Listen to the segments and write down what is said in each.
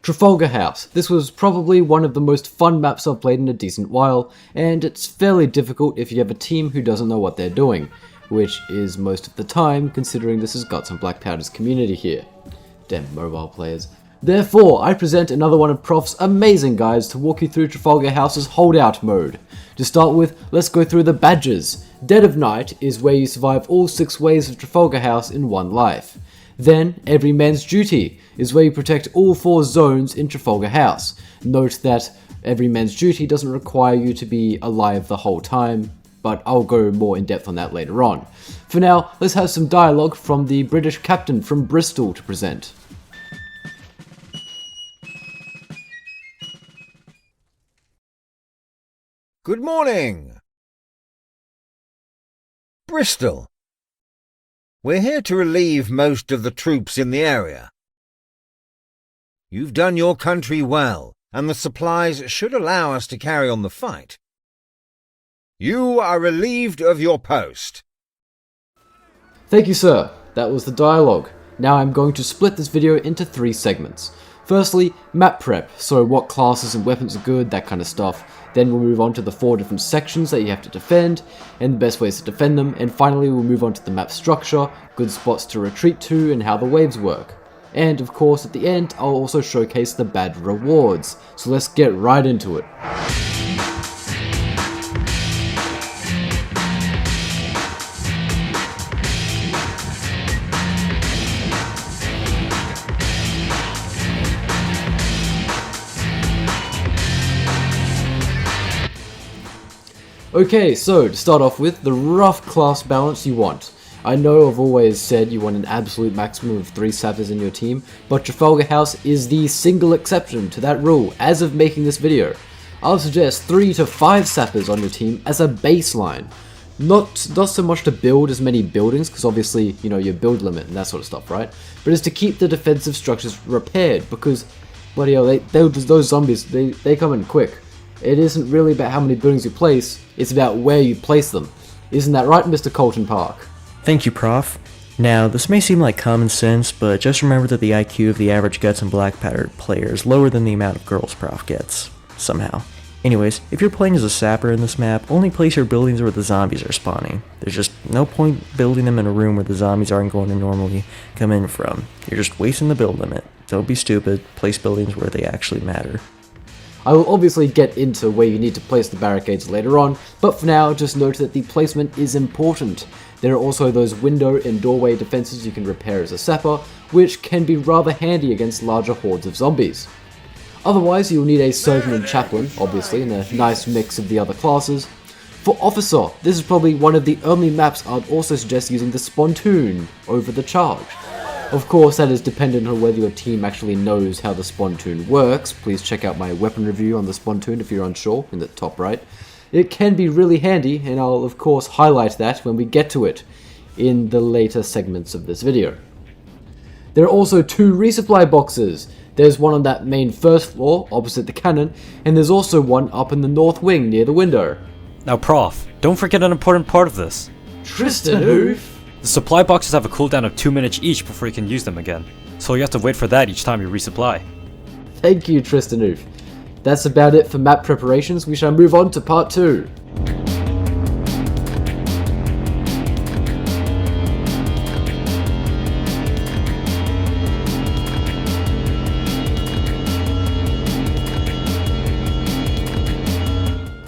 Trafalgar House. This was probably one of the most fun maps I've played in a decent while, and it's fairly difficult if you have a team who doesn't know what they're doing, which is most of the time, considering this has got some Blackpowder's community here. Damn mobile players. Therefore, I present another one of Prof's amazing guides to walk you through Trafalgar House's holdout mode. To start with, let's go through the badges. Dead of Night is where you survive all 6 waves of Trafalgar House in one life. Then, Every Man's Duty is where you protect all 4 zones in Trafalgar House. Note that Every Man's Duty doesn't require you to be alive the whole time, but I'll go more in depth on that later on. For now, let's have some dialogue from the British captain from Bristol to present. Good morning. Bristol. We're here to relieve most of the troops in the area. You've done your country well, and the supplies should allow us to carry on the fight. You are relieved of your post. Thank you, sir. That was the dialogue. Now I'm going to split this video into 3 segments. Firstly, map prep, so what classes and weapons are good, that kind of stuff. Then we'll move on to the 4 different sections that you have to defend, and the best ways to defend them, and finally we'll move on to the map structure, good spots to retreat to, and how the waves work. And of course at the end I'll also showcase the bad rewards, so let's get right into it. Okay, so to start off with, the rough class balance you want. I know I've always said you want an absolute maximum of 3 sappers in your team, but Trafalgar House is the single exception to that rule as of making this video. I'll suggest 3 to 5 sappers on your team as a baseline. Not so much to build as many buildings, because obviously, you know, your build limit and that sort of stuff, right? But it's to keep the defensive structures repaired, because, bloody hell, those zombies, they come in quick. It isn't really about how many buildings you place, it's about where you place them. Isn't that right, Mr. Colton Park? Thank you, Prof. Now, this may seem like common sense, but just remember that the IQ of the average Guts and Blackpowder player is lower than the amount of girls Prof gets. Somehow. Anyways, if you're playing as a sapper in this map, only place your buildings where the zombies are spawning. There's just no point building them in a room where the zombies aren't going to normally come in from. You're just wasting the build limit. Don't be stupid, place buildings where they actually matter. I will obviously get into where you need to place the barricades later on, but for now just note that the placement is important. There are also those window and doorway defenses you can repair as a sapper, which can be rather handy against larger hordes of zombies. Otherwise you'll need a surgeon and chaplain, obviously, and a nice mix of the other classes. For officer, this is probably one of the only maps I'd also suggest using the spontoon over the charge. Of course, that is dependent on whether your team actually knows how the spontoon works. Please check out my weapon review on the spontoon if you're unsure, in the top right. It can be really handy, and I'll of course highlight that when we get to it in the later segments of this video. There are also 2 resupply boxes. There's one on that main first floor, opposite the cannon, and there's also one up in the north wing near the window. Now Prof, don't forget an important part of this. Tristan Hoof! The supply boxes have a cooldown of 2 minutes each before you can use them again, so you have to wait for that each time you resupply. Thank you, Tristan Hoof. That's about it for map preparations. We shall move on to part 2.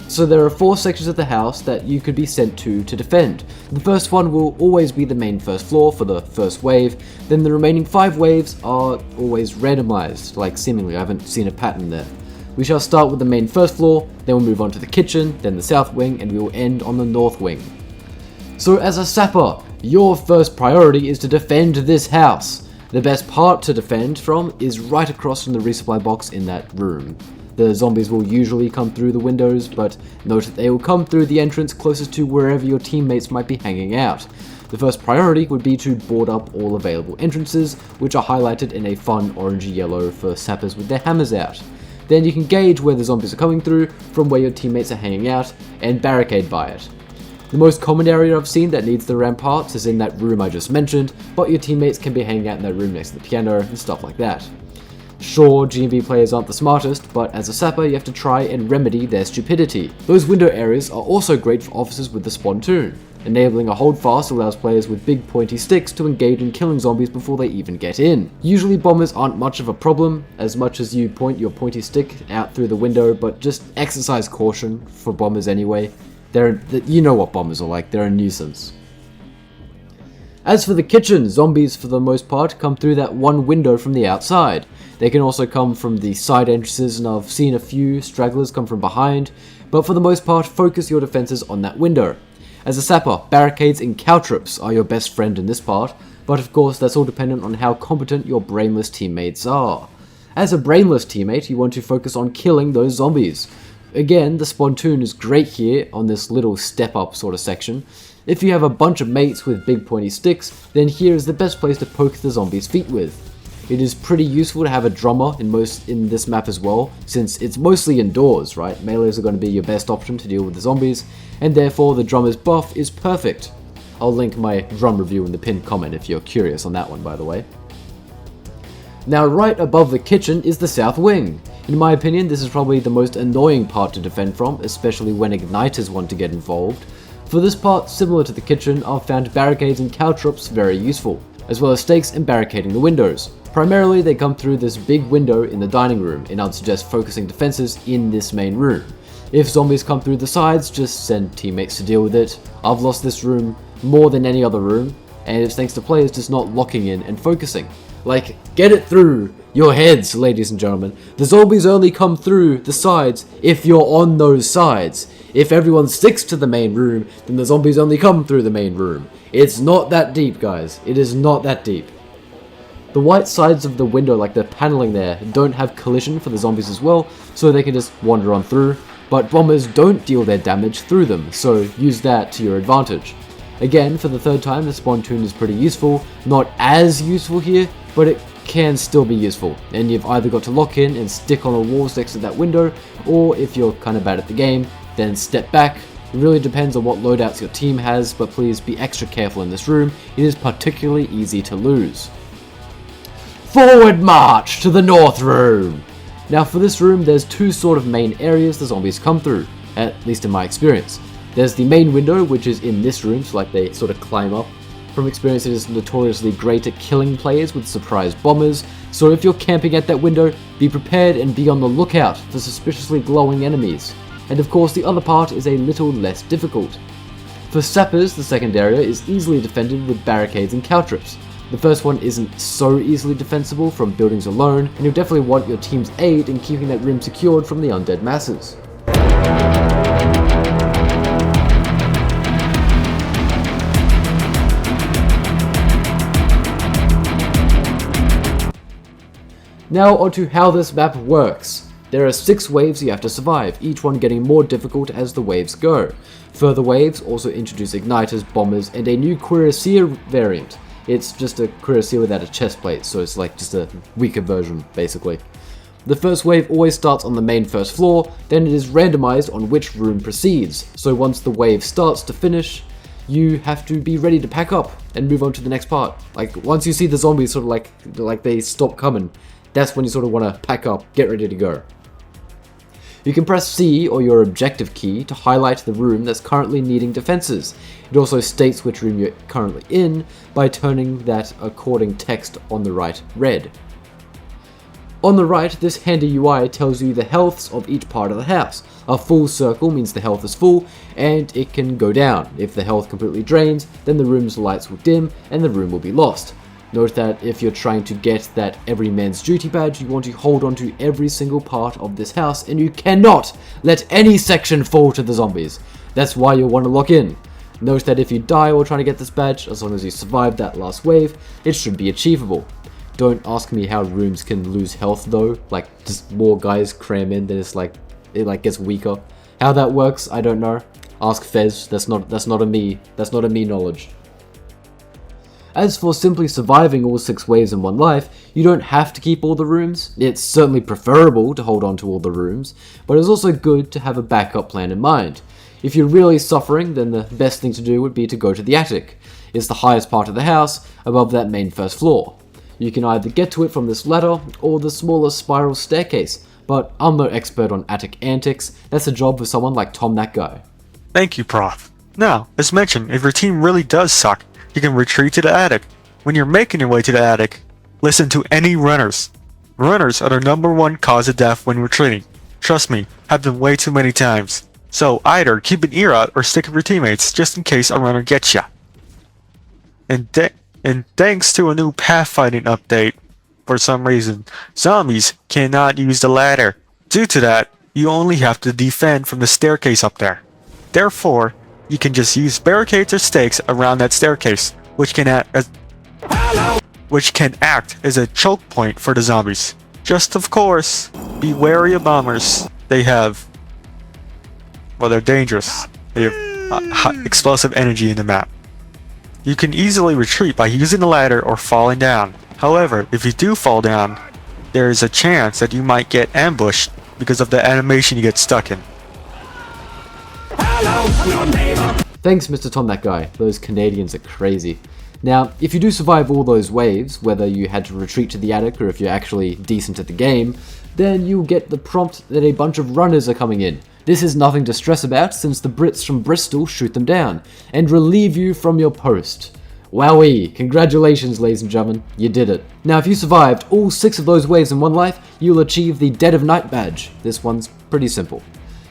So there are 4 sections of the house that you could be sent to defend. The first one will always be the main first floor for the first wave, then the remaining 5 waves are always randomized, like seemingly, I haven't seen a pattern there. We shall start with the main first floor, then we'll move on to the kitchen, then the south wing, and we will end on the north wing. So as a sapper, your first priority is to defend this house. The best part to defend from is right across from the resupply box in that room. The zombies will usually come through the windows, but note that they will come through the entrance closest to wherever your teammates might be hanging out. The first priority would be to board up all available entrances, which are highlighted in a fun orangey yellow for sappers with their hammers out. Then you can gauge where the zombies are coming through from where your teammates are hanging out, and barricade by it. The most common area I've seen that needs the ramparts is in that room I just mentioned, but your teammates can be hanging out in that room next to the piano and stuff like that. Sure, G&B players aren't the smartest, but as a sapper you have to try and remedy their stupidity. Those window areas are also great for officers with the spontoon. Enabling a holdfast allows players with big pointy sticks to engage in killing zombies before they even get in. Usually bombers aren't much of a problem, as much as you point your pointy stick out through the window, but just exercise caution for bombers anyway. You know what bombers are like, they're a nuisance. As for the kitchen, zombies for the most part come through that one window from the outside. They can also come from the side entrances, and I've seen a few stragglers come from behind, but for the most part focus your defenses on that window. As a sapper, barricades and caltrops are your best friend in this part, but of course that's all dependent on how competent your brainless teammates are. As a brainless teammate, you want to focus on killing those zombies. Again, the spontoon is great here on this little step up sort of section. If you have a bunch of mates with big pointy sticks, then here is the best place to poke the zombies' feet with. It is pretty useful to have a drummer in this map as well, since it's mostly indoors, right? Melees are going to be your best option to deal with the zombies, and therefore the drummer's buff is perfect. I'll link my drum review in the pinned comment if you're curious on that one, by the way. Now right above the kitchen is the south wing. In my opinion, this is probably the most annoying part to defend from, especially when igniters want to get involved. For this part, similar to the kitchen, I've found barricades and caltrops very useful, as well as stakes and barricading the windows. Primarily, they come through this big window in the dining room, and I'd suggest focusing defenses in this main room. If zombies come through the sides, just send teammates to deal with it. I've lost this room more than any other room, and it's thanks to players just not locking in and focusing. Like, get it through your heads, ladies and gentlemen. The zombies only come through the sides if you're on those sides. If everyone sticks to the main room, then the zombies only come through the main room. It's not that deep, guys. It is not that deep. The white sides of the window, like the paneling there, don't have collision for the zombies as well, so they can just wander on through, but bombers don't deal their damage through them, so use that to your advantage. Again, for the third time, the spontoon is pretty useful. Not as useful here, but it can still be useful, and you've either got to lock in and stick on the walls next to that window, or if you're kind of bad at the game, then step back. It really depends on what loadouts your team has, but please be extra careful in this room. It is particularly easy to lose. Forward march to the north room! Now for this room, there's two sort of main areas the zombies come through, at least in my experience. There's the main window, which is in this room, so like they sort of climb up. From experience, it is notoriously great at killing players with surprise bombers, so if you're camping at that window, be prepared and be on the lookout for suspiciously glowing enemies. And of course the other part is a little less difficult. For sappers, the second area is easily defended with barricades and caltrops. The first one isn't so easily defensible from buildings alone, and you'll definitely want your team's aid in keeping that room secured from the undead masses. Now onto how this map works. There are 6 waves you have to survive, each one getting more difficult as the waves go. Further waves also introduce igniters, bombers, and a new cuirassier variant. It's just a cuirassier without a chest plate, so it's like just a weaker version, basically. The first wave always starts on the main first floor, then it is randomized on which room proceeds. So once the wave starts to finish, you have to be ready to pack up and move on to the next part. Like, once you see the zombies sort of like they stop coming, that's when you sort of want to pack up, get ready to go. You can press C or your objective key to highlight the room that's currently needing defenses. It also states which room you're currently in by turning that according text on the right red. On the right, this handy UI tells you the healths of each part of the house. A full circle means the health is full, and it can go down. If the health completely drains, then the room's lights will dim and the room will be lost. Note that if you're trying to get that every man's duty badge, you want to hold on to every single part of this house, and you cannot let any section fall to the zombies. That's why you'll want to lock in. Note that if you die while trying to get this badge, as long as you survive that last wave, it should be achievable. Don't ask me how rooms can lose health though, like just more guys cram in, then it gets weaker. How that works, I don't know. Ask Fez, that's not a me knowledge. As for simply surviving all 6 waves in one life, you don't have to keep all the rooms. It's certainly preferable to hold on to all the rooms, but it's also good to have a backup plan in mind. If you're really suffering, then the best thing to do would be to go to the attic. It's the highest part of the house, above that main first floor. You can either get to it from this ladder or the smaller spiral staircase, but I'm no expert on attic antics. That's a job for someone like Tom that guy. Thank you, Prof. Now, as mentioned, if your team really does suck, you can retreat to the attic. When you're making your way to the attic, listen to any runners. Runners are the #1 cause of death when retreating. Trust me, happened way too many times. So either keep an ear out or stick with your teammates just in case a runner gets ya. And thanks to a new pathfinding update, for some reason, zombies cannot use the ladder. Due to that, you only have to defend from the staircase up there. Therefore, you can just use barricades or stakes around that staircase, which can act as a choke point for the zombies. Just of course, be wary of bombers. They're dangerous. They have explosive energy in the map. You can easily retreat by using the ladder or falling down. However, if you do fall down, there is a chance that you might get ambushed because of the animation you get stuck in. Thanks, Mr. Tom that guy. Those Canadians are crazy. Now, if you do survive all those waves, whether you had to retreat to the attic or if you're actually decent at the game, then you'll get the prompt that a bunch of runners are coming in. This is nothing to stress about since the Brits from Bristol shoot them down and relieve you from your post. Wowee! Congratulations, ladies and gentlemen, you did it. Now, if you survived all 6 of those waves in one life, you'll achieve the Dead of Night badge. This one's pretty simple.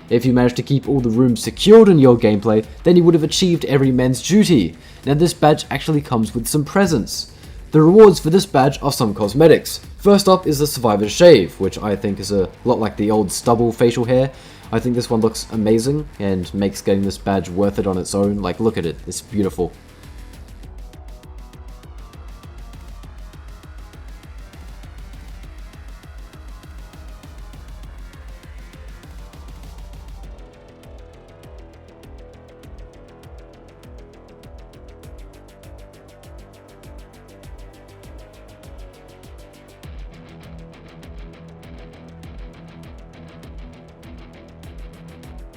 If you managed to keep all the rooms secured in your gameplay, then you would have achieved every men's duty. Now this badge actually comes with some presents. The rewards for this badge are some cosmetics. First up is the Survivor's Shave, which I think is a lot like the old stubble facial hair. I think this one looks amazing and makes getting this badge worth it on its own. Like, look at it, it's beautiful.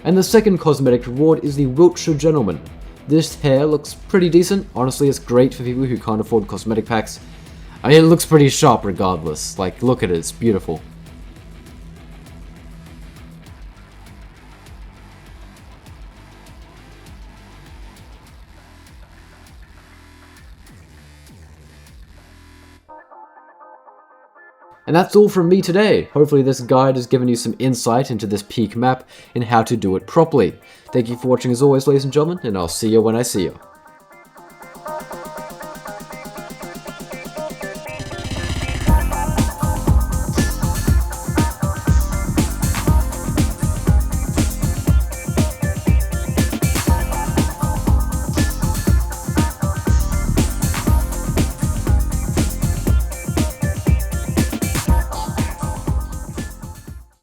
And the second cosmetic reward is the Whiltshare Gentleman. This hair looks pretty decent. Honestly, it's great for people who can't afford cosmetic packs. I mean, it looks pretty sharp regardless. Like, look at it, it's beautiful. And that's all from me today. Hopefully this guide has given you some insight into this peak map and how to do it properly. Thank you for watching as always, ladies and gentlemen, and I'll see you when I see you.